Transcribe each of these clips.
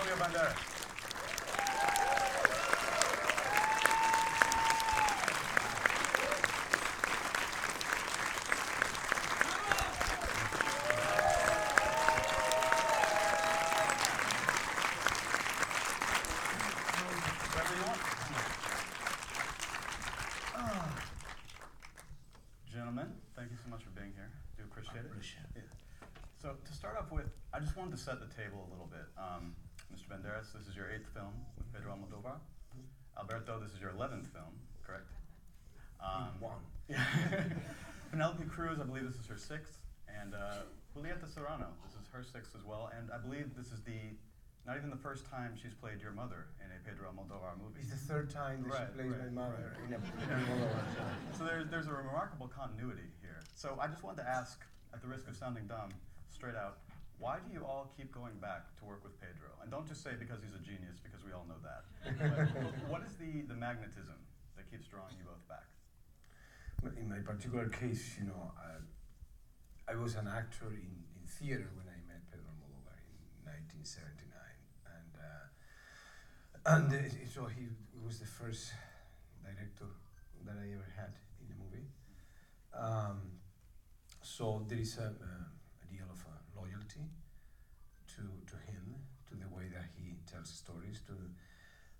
Antonio Banderas. Gentlemen, thank you so much for being here. Do appreciate it. Yeah. So to start off with, I just wanted to set the table a little bit. Mr. Banderas, this is your 8th film with Pedro Almodovar. Alberto, this is your 11th film, correct? One. Yeah. Penelope Cruz, I believe this is her 6th, and Julieta Serrano, this is her 6th as well, and I believe this is not even the first time she's played your mother in a Pedro Almodovar movie. It's the 3rd time that she plays my mother in a Almodovar. So there's a remarkable continuity here. So I just wanted to ask, at the risk of sounding dumb, straight out, why do you all keep going back to work with Pedro? And don't just say because he's a genius, because we all know that. But what is the magnetism that keeps drawing you both back? In my particular case, you know, I was an actor in theater when I met Pedro Almodovar in 1979. So he was the first director that I ever had in a movie. So there is a deal of loyalty to him, to the way that he tells stories, to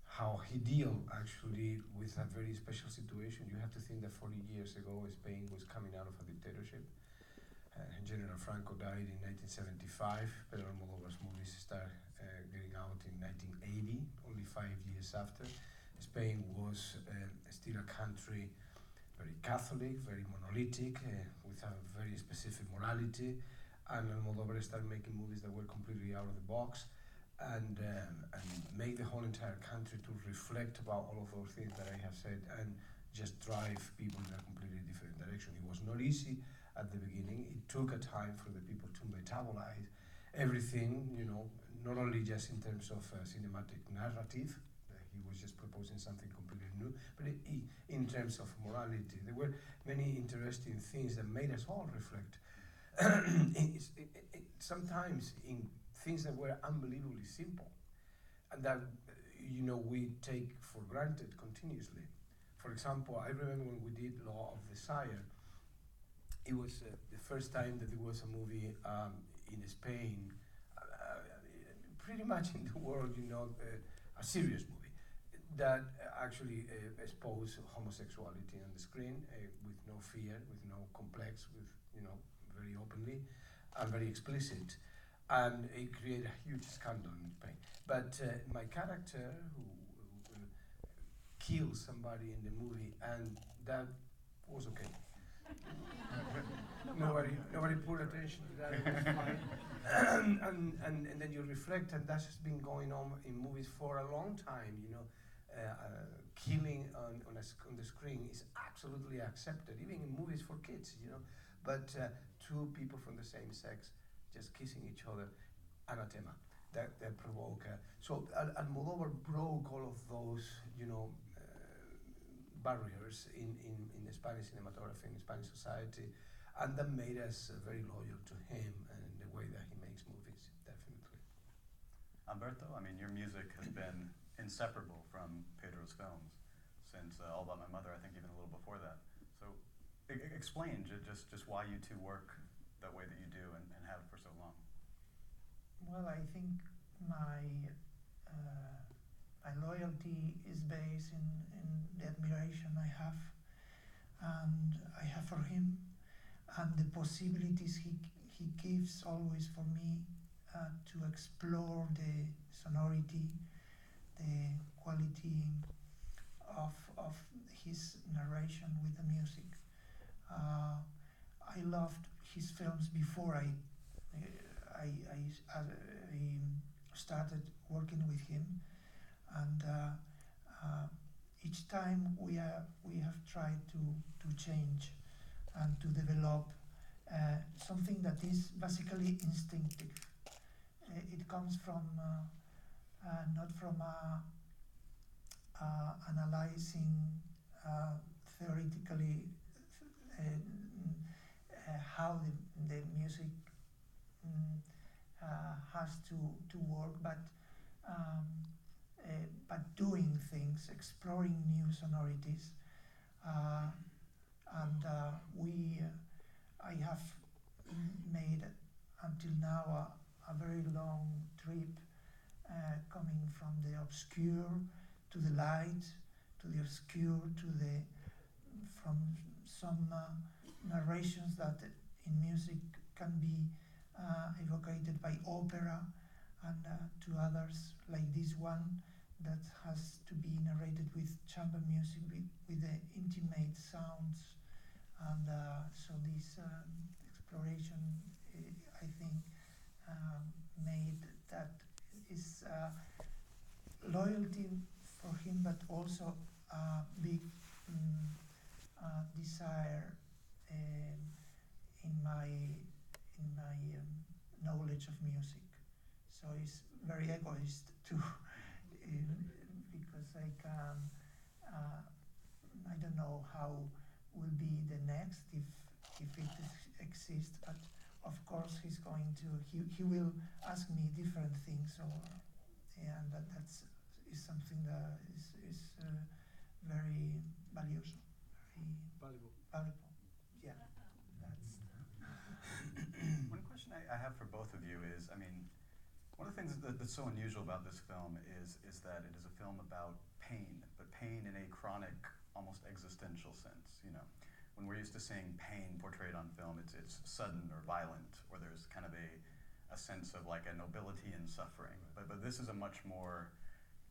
how he deals actually with a very special situation. You have to think that 40 years ago, Spain was coming out of a dictatorship. General Franco died in 1975. Pedro Almodovar's movies start getting out in 1980, only 5 years after. Spain was still a country very Catholic, very monolithic, with a very specific morality, and Almodovar started making movies that were completely out of the box and make the whole entire country to reflect about all of those things that I have said and just drive people in a completely different direction. It was not easy at the beginning. It took a time for the people to metabolize everything, you know, not only just in terms of cinematic narrative, he was just proposing something completely new, but in terms of morality. There were many interesting things that made us all reflect. Sometimes in things that were unbelievably simple, and that, you know, we take for granted continuously. For example, I remember when we did Law of Desire, it was the first time that there was a movie in Spain, pretty much in the world, you know, a serious movie that actually exposed homosexuality on the screen with no fear, with no complex, with, you know, very openly and very explicit, and it created a huge scandal in Spain. But my character, who killed somebody in the movie, and that was okay. Nobody put attention to that. It was fine. and then you reflect, and that has been going on in movies for a long time. You know, killing on the screen is absolutely accepted, even in movies for kids. You know, but two people from the same sex just kissing each other, anathema. That provoke. So Almodovar broke all of those, you know, barriers in the Spanish cinematography, in Spanish society, and that made us very loyal to him and the way that he makes movies, definitely. Alberto, I mean, your music has been inseparable from Pedro's films since All About My Mother, I think even a little before that. So explain just why you two work that way that you do and have for so long. Well, I think my loyalty is based in the admiration I have for him, and the possibilities he gives always for me to explore the sonority, the quality of his narration with the music. I loved his films before I started working with him, and each time we have tried to change and to develop something that is basically instinctive. It comes from not from analyzing theoretically how the music has to work, but but doing things, exploring new sonorities. I have made until now a very long trip coming from the obscure to the light, to the obscure, from some narrations that in music can be evocated by opera, and to others like this one that has to be narrated with chamber music, with the intimate sounds. And so this exploration, I think, made that is loyalty for him, but also a big desire in my knowledge of music. So it's very egoist too, because I can, I don't know how will be the next if it exists, but of course he's going to, he will ask me different things, and that's is something that is very valuable, very valuable. Yeah, that's. One question I have for both of you is, I mean, one of the things that's so unusual about this film is that it is a film about pain, but pain in a chronic, almost existential sense. You know, when we're used to seeing pain portrayed on film, it's sudden or violent, or there's kind of a sense of like a nobility in suffering. But this is a much more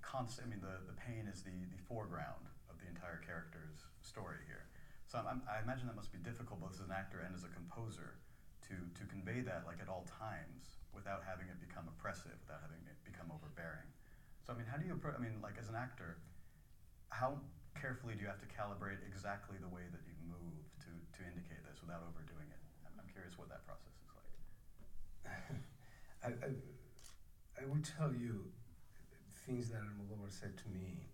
constant. I mean, the pain is the foreground of the entire character's story here. So I imagine that must be difficult both as an actor and as a composer to convey that like at all times without having it become oppressive, without having it become overbearing. So I mean, how do you approach? I mean, like as an actor, how carefully do you have to calibrate exactly the way that you move to indicate this without overdoing it? I'm curious what that process is like. I will tell you things that Almodovar said to me,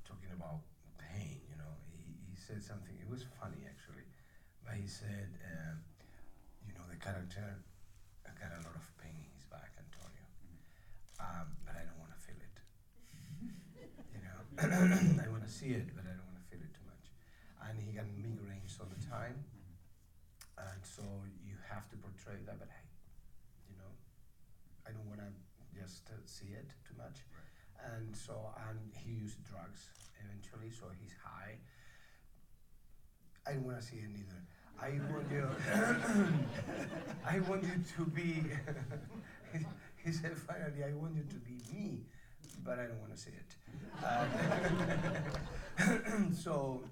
talking about pain. You know, he said something. It was funny actually, but he said, you know, the character got a lot of pain in his back, Antonio, but I don't want to feel it. You know, I want to see it, but I don't want to feel it too much. And he got migraines all the time, and so you have to portray that, but I don't want to just see it too much. Right. And he used drugs eventually, so he's high. I don't want to see it neither. I want you, I want you to be, he said finally, I want you to be me, but I don't want to see it. So,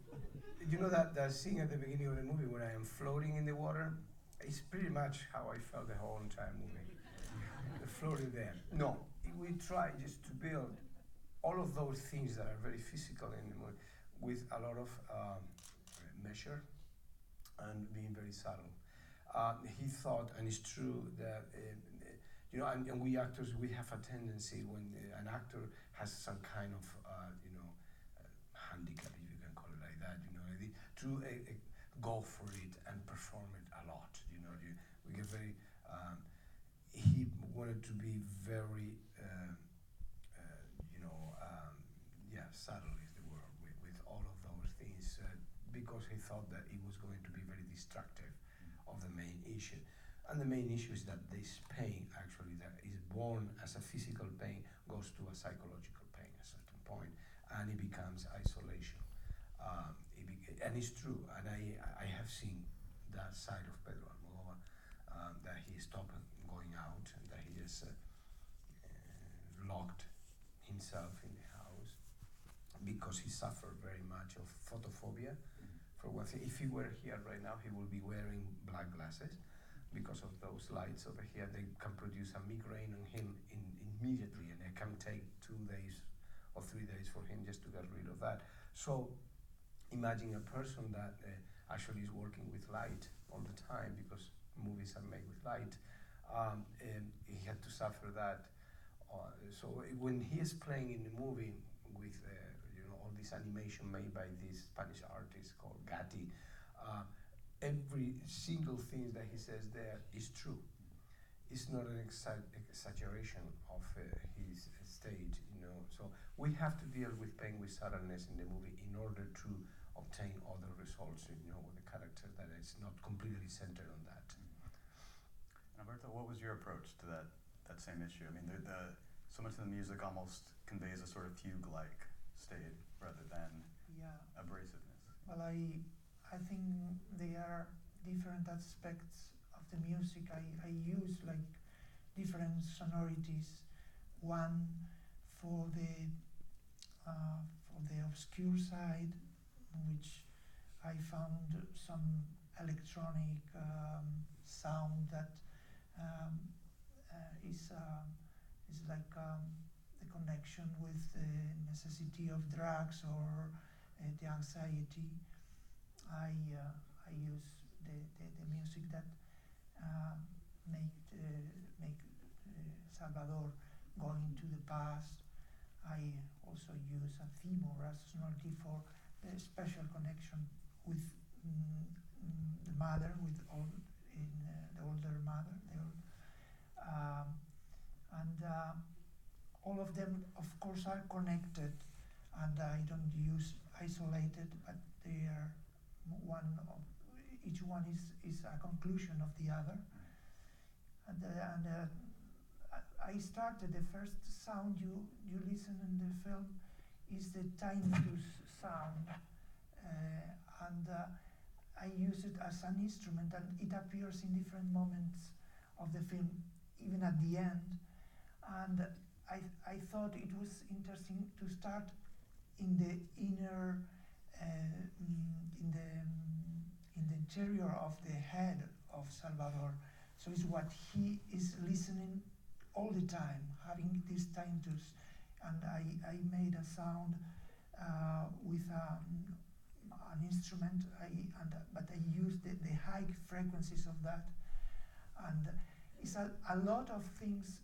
you know that scene at the beginning of the movie when I am floating in the water? It's pretty much how I felt the whole entire movie. Floating there. No, we try just to build all of those things that are very physical in the movie with a lot of measure and being very subtle. He thought, and it's true, that you know, and we actors, we have a tendency when an actor has some kind of handicap, if you can call it like that, you know, to go for it and perform it a lot. You know, we get very. He wanted to be very, subtle is the word, with all of those things, because he thought that it was going to be very destructive of the main issue. And the main issue is that this pain, actually, that is born as a physical pain, goes to a psychological pain at a certain point, and it becomes isolation. And it's true, and I have seen that side of Pedro Almodovar, that he stopped going out, and that he just locked himself in the house because he suffered very much of photophobia. For one thing, if he were here right now, he will be wearing black glasses because of those lights over here. They can produce a migraine on him immediately, and it can take 2 days or 3 days for him just to get rid of that. So imagine a person that actually is working with light all the time, because movies are made with light, and he had to suffer that. So when he is playing in the movie with all this animation made by this Spanish artist called Gatti, every single thing that he says there is true. It's not an exaggeration of his state, you know. So we have to deal with pain with sadness in the movie in order to obtain other results, you know, with a character that is not completely centered on that. Alberto, what was your approach to that same issue? I mean, so much of the music almost conveys a sort of fugue-like state rather than abrasiveness. Well, I think there are different aspects of the music. I use like different sonorities. One for the obscure side, which I found some electronic sound that is like the connection with the necessity of drugs or the anxiety. I use the music that make Salvador go into the past. I also use a theme or a sonority for the special connection with the mother, with the older mother. All of them, of course, are connected, and I don't use isolated, but they are each one is a conclusion of the other. And I started, the first sound you listen in the film is the tinnitus sound, and I use it as an instrument, and it appears in different moments of the film, even at the end. And I thought it was interesting to start in the inner, in the interior of the head of Salvador. So it's what he is listening all the time, having this tinnitus. And I made a sound with an instrument, but I used the high frequencies of that. And it's a lot of things,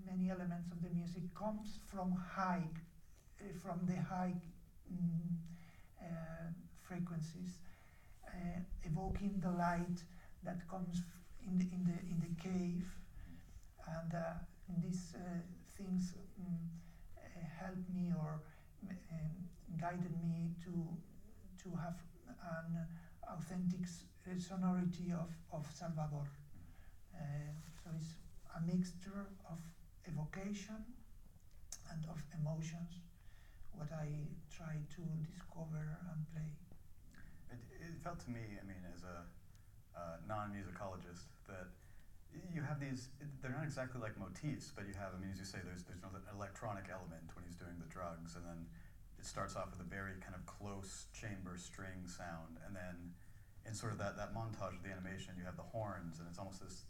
many elements of the music comes from the high frequencies, evoking the light that comes in the cave, and these things helped me or guided me to have an authentic sonority of Salvador. So it's a mixture of evocation and of emotions, what I try to discover and play. It felt to me, I mean, as a non-musicologist, that you have these, they're not exactly like motifs, but you have, I mean, as you say, there's no electronic element when he's doing the drugs, and then it starts off with a very kind of close chamber string sound, and then in sort of that montage of the animation, you have the horns, and it's almost this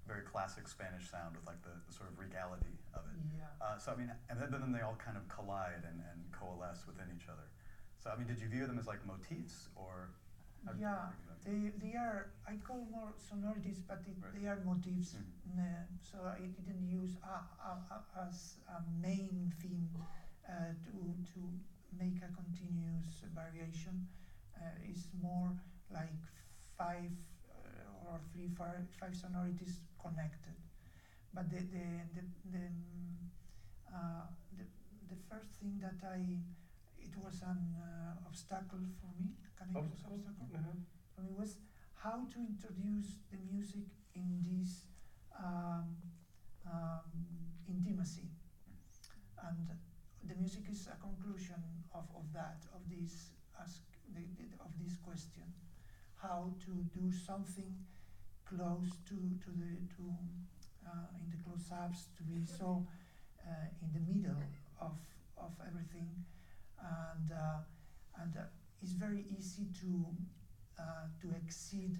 very classic Spanish sound with like the sort of regality of it. Yeah. So I mean, and then they all kind of collide and coalesce within each other. So I mean, did you view them as like motifs, or? Yeah, they are, I call them more sonorities, but they are motifs. So I didn't use as a main theme to make a continuous variation. It's more like five sonorities connected. But the first thing that it was an obstacle for me. Can I use obstacle? For me was how to introduce the music in this intimacy, and the music is a conclusion of this question. How to do something close to in the close-ups, to be so in the middle of everything, and it's very easy to exceed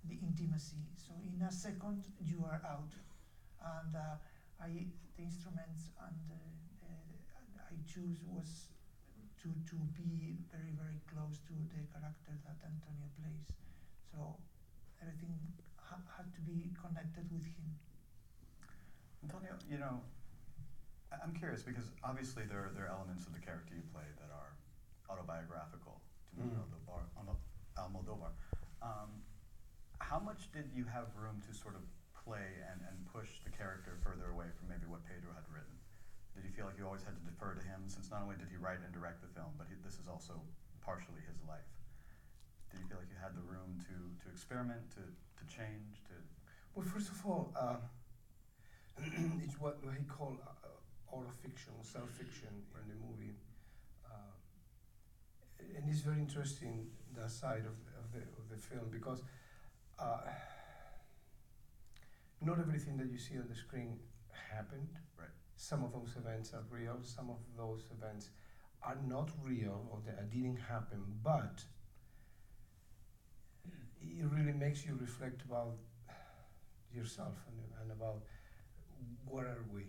the intimacy. So in a second you are out, and the instruments and I choose was to be very, very close to the character that Antonio plays. So everything had to be connected with him. Antonio, you know, I'm curious because obviously there are elements of the character you play that are autobiographical to Almodovar. How much did you have room to sort of play and push the character further away from maybe what what Pedro had written? Did you feel like you always had to defer to him, since not only did he write and direct the film, but this is also partially his life? Did you feel like you had the room to experiment, to change, to... Well, first of all, it's what he called autofiction, self-fiction in the movie. And it's very interesting, that side of the film, because not everything that you see on the screen happened. Right. Some of those events are real, some of those events are not real, or they didn't happen, but it really makes you reflect about yourself and about what are we?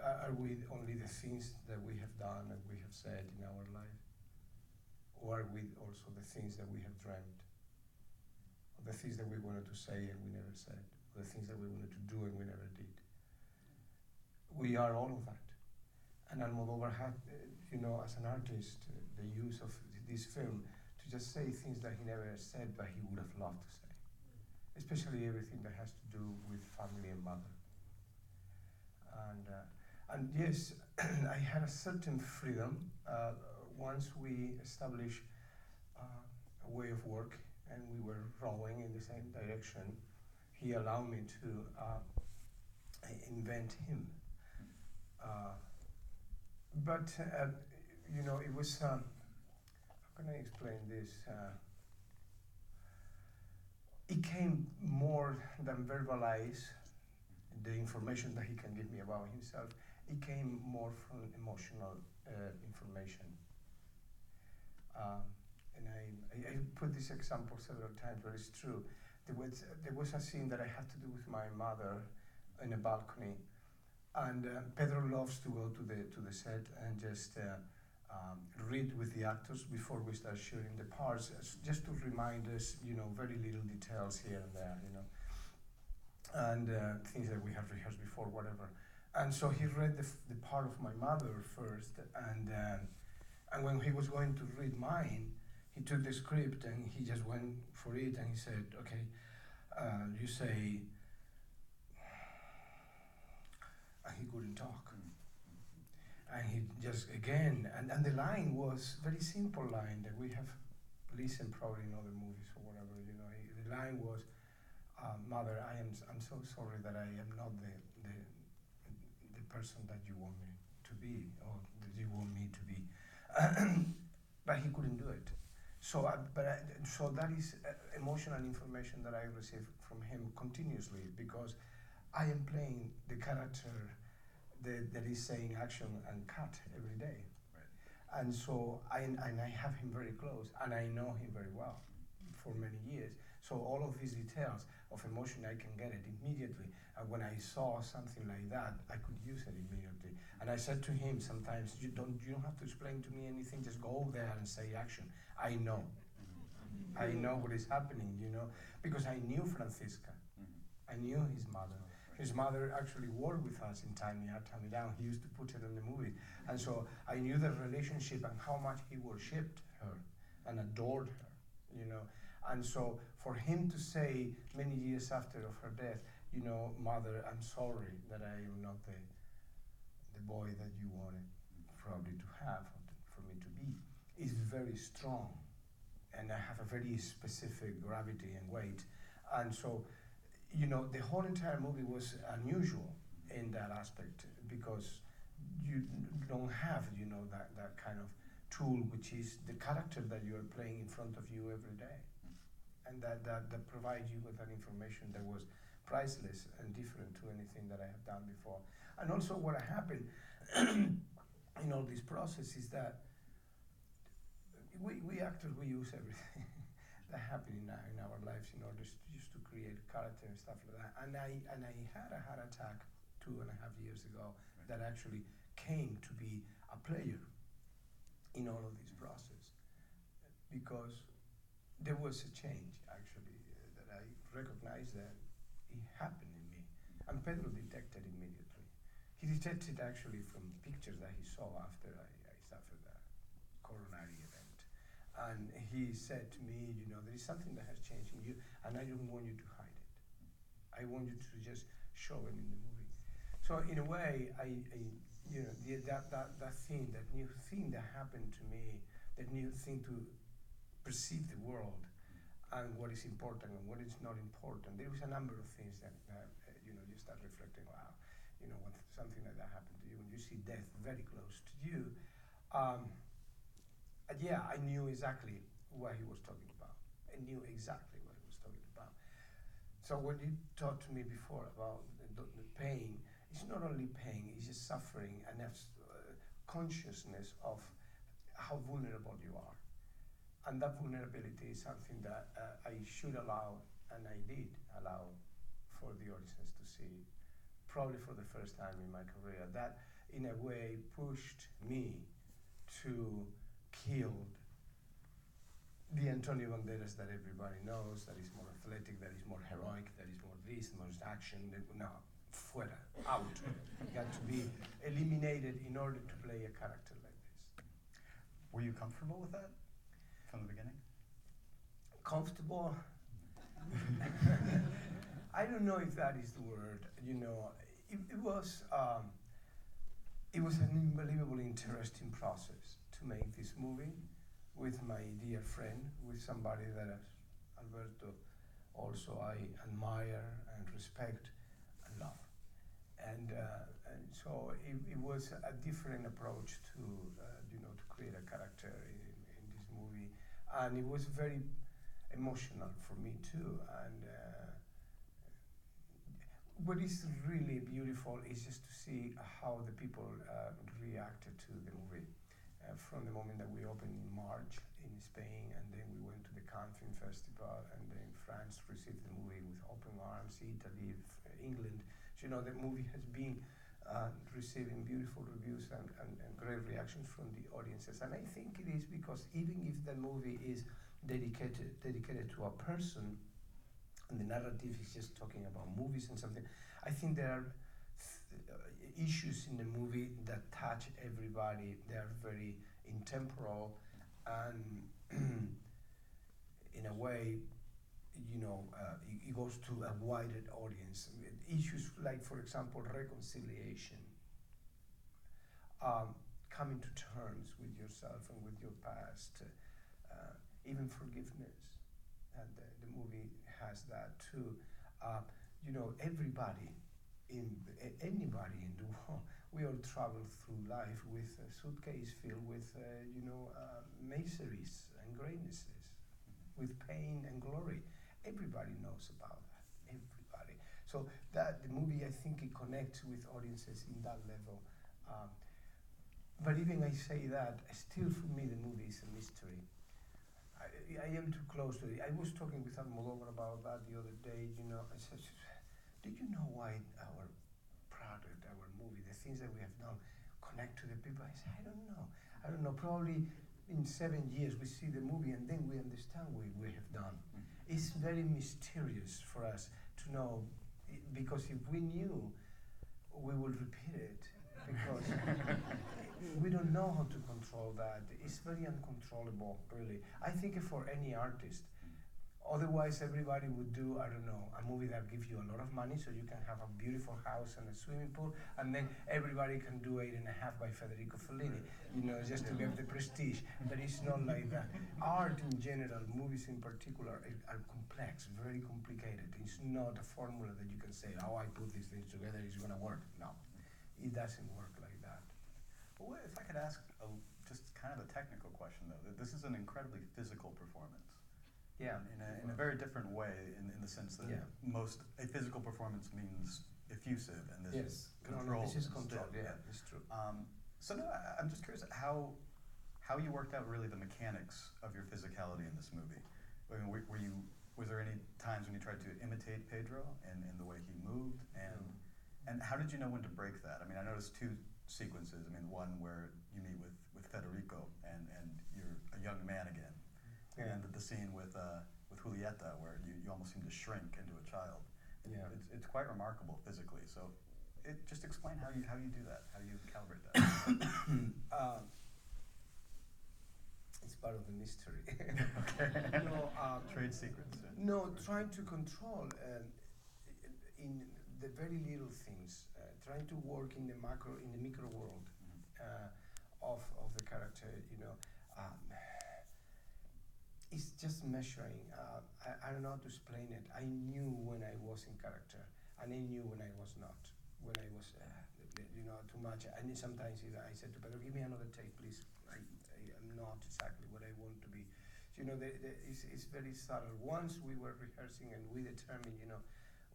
Are we only the things that we have done and we have said in our life? Or are we also the things that we have dreamt? Or the things that we wanted to say and we never said? Or the things that we wanted to do and we never did? We are all of that. And Almodóvar had, as an artist, the use of this film to just say things that he never said but he would have loved to say. Especially everything that has to do with family and mother. And yes, I had a certain freedom once we established a way of work and we were rowing in the same direction. He allowed me to invent him. But it was, how can I explain this? It came more than verbalize the information that he can give me about himself. It came more from emotional information. And I put this example several times, but it's true. There was a scene that I had to do with my mother in a balcony, and Pedro loves to go to the set and just read with the actors before we start shooting the parts, just to remind us, very little details here and there, and things that we have rehearsed before, whatever. And so he read the part of my mother first, and when he was going to read mine, he took the script and he just went for it and he said, okay, you say, and he couldn't talk. And he just, again, and the line was very simple line that we have listened probably in other movies or whatever, the line was, Mother, I'm so sorry that I am not the person that you want me to be, or that you want me to be. But he couldn't do it. So that is emotional information that I receive from him continuously, because I am playing the character that is saying action and cut every day. Right. And so I have him very close, and I know him very well for many years. So all of these details of emotion, I can get it immediately. And when I saw something like that, I could use it immediately. And I said to him sometimes, you don't have to explain to me anything, just go there and say action. I know. I know what is happening, because I knew Francisca. I knew his mother. His mother actually worked with us in Time Me Up, Time Me Down. He used to put it in the movie. And so I knew the relationship and how much he worshipped her and adored her, And so for him to say many years after of her death, Mother, I'm sorry that I am not the boy that you wanted probably to have, for me to be, is very strong. And I have a very specific gravity and weight. And so, the whole entire movie was unusual in that aspect, because you don't have, that kind of tool, which is the character that you are playing in front of you every day. And that provides you with that information that was priceless and different to anything that I have done before. And also what happened in all this process is that we actors, we use everything that happened in our lives in order just to create character and stuff like that. And I had a heart attack 2.5 years ago that actually came to be a player in all of this process, because there was a change actually that I recognized that it happened in me, and Pedro detected immediately. He detected actually from pictures that he saw after I suffered a coronary event, and he said to me, there is something that has changed in you, and I don't want you to hide it. I want you to just show it in the movie. So in a way, that thing, that new thing that happened to me, that new thing to perceive the world, and what is important and what is not important. There was a number of things that you start reflecting. Wow, when something like that happened to you, when you see death very close to you. Yeah, I knew exactly what he was talking about. I knew exactly what he was talking about. So when you talked to me before about the pain, it's not only pain, it's just suffering and consciousness of how vulnerable you are. And that vulnerability is something that I should allow, and I did allow for the audiences to see, probably for the first time in my career. That, in a way, pushed me to kill the Antonio Banderas that everybody knows, that is more athletic, that is more heroic, that is more this, more action. No, fuera, out. It got to be eliminated in order to play a character like this. Were you comfortable with that from the beginning? Comfortable? I don't know if that is the word. It was an unbelievably interesting process to make this movie with my dear friend, with somebody that, as Alberto, also I admire and respect and love. And so it was a different approach to create a character in this movie, and it was very emotional for me too. And what is really beautiful is just to see how the people reacted to the movie. From the moment that we opened in March in Spain, and then we went to the Cannes Film Festival, and then France received the movie with open arms, Italy, England. So, the movie has been receiving beautiful reviews and great reactions from the audiences. And I think it is because even if the movie is dedicated to a person, and the narrative is just talking about movies and something, I think there are issues in the movie that touch everybody. They are very intemporal, and in a way, it goes to a wider audience. Issues like, for example, reconciliation, coming to terms with yourself and with your past, even forgiveness. And the movie has that too. Anybody in the world, we all travel through life with a suitcase filled with, miseries and greatnesses, with pain and glory. Everybody knows about that. Everybody. So that the movie, I think, it connects with audiences in that level. But even I say that, still for me the movie is a mystery. I am too close to it. I was talking with Almodovar about that the other day. I said, "Did you know why our product, our movie, the things that we have done, connect to the people?" I said, I don't know. Probably in 7 years we see the movie and then we understand what we have done. Mm-hmm. It's very mysterious for us to know, because if we knew, we would repeat it. Because we don't know how to control that. It's very uncontrollable, really. I think for any artist. Otherwise, everybody would do, a movie that gives you a lot of money so you can have a beautiful house and a swimming pool, and then everybody can do 8.5 by Federico Fellini, just to get the prestige. But it's not like that. Art in general, movies in particular, are complex, very complicated. It's not a formula that you can say, I put these things together, it's going to work. No, it doesn't work like that. Well, if I could ask just kind of a technical question, though. This is an incredibly physical performance. Yeah. In a very different way, in the sense that a physical performance means effusive, and this is controlled. This is controlled, it's true. So no, I'm just curious how you worked out really the mechanics of your physicality in this movie. I mean, was there any times when you tried to imitate Pedro in the way he moved, and how did you know when to break that? I mean, I noticed 2 sequences. I mean, one where you meet with Federico and you're a young man again. And the scene with Julieta, where you almost seem to shrink into a child. It's quite remarkable physically. So, just explain how you do that. How do you calibrate that? It's part of the mystery. Okay. Trade secrets. No, trying to control in the very little things, trying to work in the micro world of the character, it's just measuring. I don't know how to explain it. I knew when I was in character, and I knew when I was not. When I was, too much. And sometimes I said to Pedro, give me another take, please. I am not exactly what I want to be. It's very subtle. Once we were rehearsing and we determined,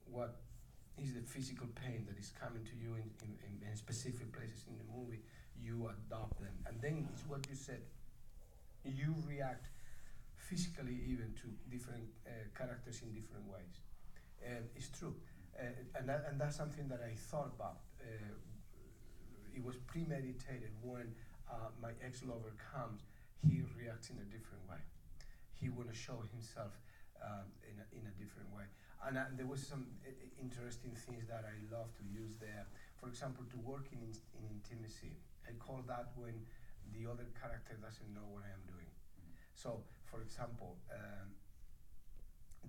what is the physical pain that is coming to you in specific places in the movie, you adopt them. And then it's what you said. You react physically even to different characters in different ways. It's true. And that's something that I thought about. It was premeditated. When my ex-lover comes, he reacts in a different way. He want to show himself in a different way. And there was some interesting things that I love to use there. For example, to work in intimacy. I call that when the other character doesn't know what I am doing. So, for example,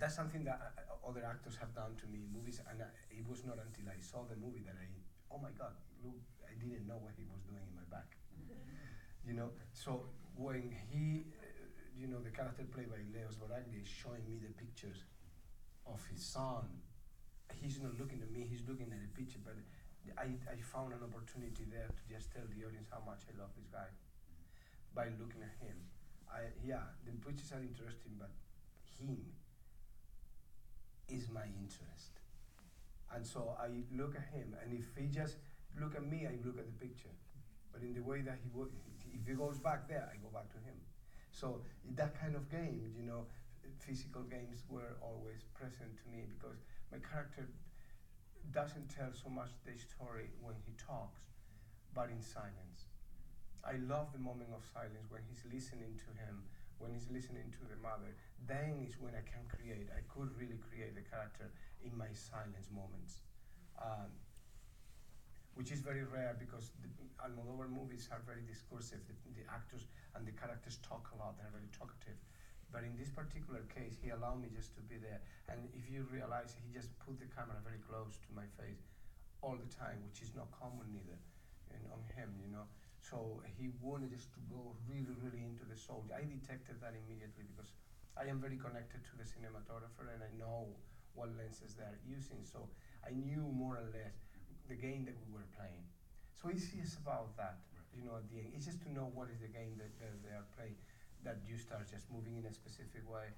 that's something that other actors have done to me in movies, and it was not until I saw the movie that oh my God, look, I didn't know what he was doing in my back. So when he, the character played by Leo Sbaragli is showing me the pictures of his son, he's not looking at me, he's looking at the picture, but I found an opportunity there to just tell the audience how much I love this guy by looking at him. The pictures are interesting, but him is my interest. And so I look at him, and if he just look at me, I look at the picture. But in the way that if he goes back there, I go back to him. So that kind of game, physical games were always present to me, because my character doesn't tell so much the story when he talks, but in silence. I love the moment of silence when he's listening to him, when he's listening to the mother. Then is when I can create. I could really create the character in my silence moments, which is very rare, because the Almodovar movies are very discursive. The actors and the characters talk a lot. They're very talkative. But in this particular case, he allowed me just to be there. And if you realize, he just put the camera very close to my face all the time, which is not common either on him, So he wanted just to go really, really into the soul. I detected that immediately, because I am very connected to the cinematographer, and I know what lenses they are using. So I knew more or less the game that we were playing. So it's just about that, at the end. It's just to know what is the game that they are playing, that you start just moving in a specific way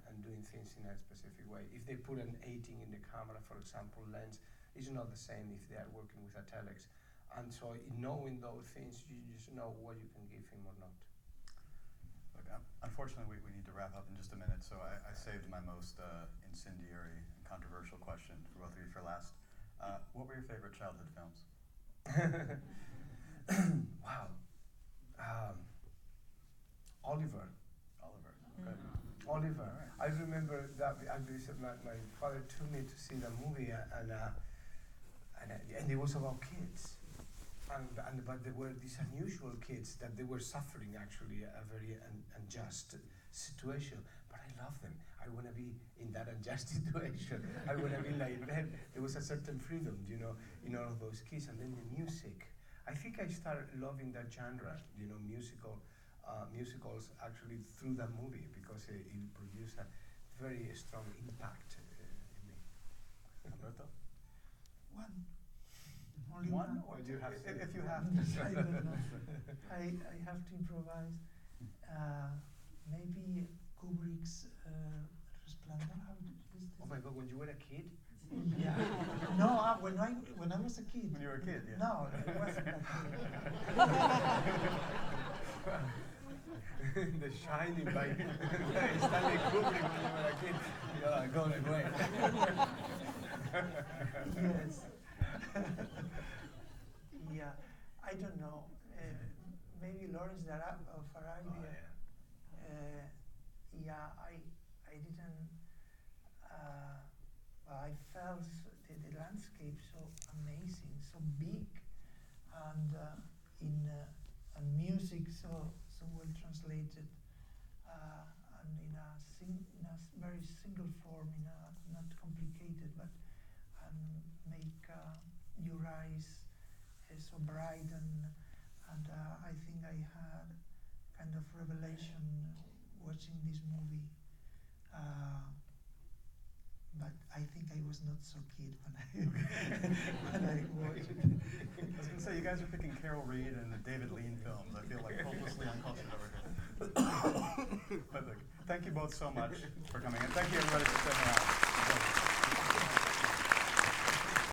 and doing things in a specific way. If they put an 18 in the camera, for example, lens, it's not the same if they are working with a telex. And so in knowing those things, you just know what you can give him or not. Look, unfortunately, we need to wrap up in just a minute, so I saved my most incendiary and controversial question for both of you for last. What were your favorite childhood films? Wow. Oliver. Okay. Oliver. I remember that my father took me to see the movie, and it was about kids. But there were these unusual kids that they were suffering actually a very unjust situation. But I love them. I want to be in that unjust situation. I want to be like them. There was a certain freedom, in all of those kids. And then the music. I think I started loving that genre, musicals actually through that movie, because it produced a very strong impact in me. Alberto? One. Only one? Or do you have to? If you have to. I don't know. I have to improvise. Maybe Kubrick's Resplendor. How is this? Oh my God! When you were a kid? Yeah. No, when I was a kid. When you were a kid, yeah. No, it wasn't a kid. The Shining by Stanley Kubrick when you were a kid. Yeah, going away. Yes. Yeah, I don't know. Maybe Lawrence of Arabia. I didn't. I felt the landscape so amazing, so big, and and music so well translated, and in a very single form, not complicated, but made eyes, so bright, and I think I had kind of revelation watching this movie. But I think I was not so kid when I watched it. I was going to say, you guys are picking Carol Reed and the David Lean films. I feel like hopelessly uncultured over here. But look, thank you both so much for coming, and thank you everybody for staying around.